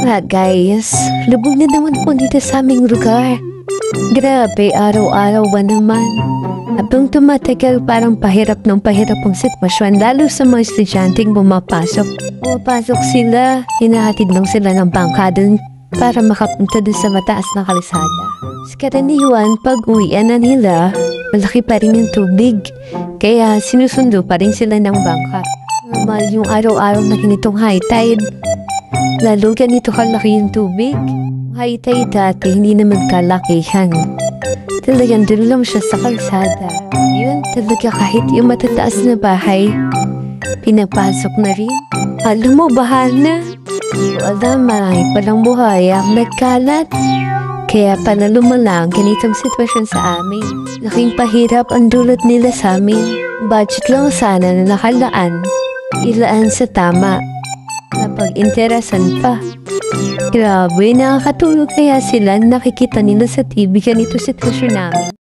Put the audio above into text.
Guys, lubog na naman po dito sa aming lugar. Grabe, araw-araw ba naman? Habang tumatagal, parang pahirap ng pahirap ang sitwasyon, lalo sa mga estudyanteng bumapasok. Pumapasok sila, hinahatid lang sila ng bangka dun para makapunta dun sa mataas na kalsada. Sa karaniwan, pag uwian na nila, malaki pa rin yung tubig, kaya sinusundo pa rin sila ng bangka. Normal yung araw-araw na ganitong high tide. Lalo ganito kalaki yung tubig. High tide dati, hindi naman kalakihan. Talagang doon lang siya sa kalsada. Yun, talaga kahit yung matataas na bahay, pinapasok na rin. Alam mo, bahal na. Wala, marami palang buhay ang nagkalat. Kaya pala lumalang ganitong sitwasyon sa amin. Laking pahirap ang dulot nila sa amin. Budget lang sana na nakalaan. Ilaan sa tama. Napag-interesan pa. Grabe, nakakatulog kaya sila nakikita nila sa TV ganito sitwasyon namin.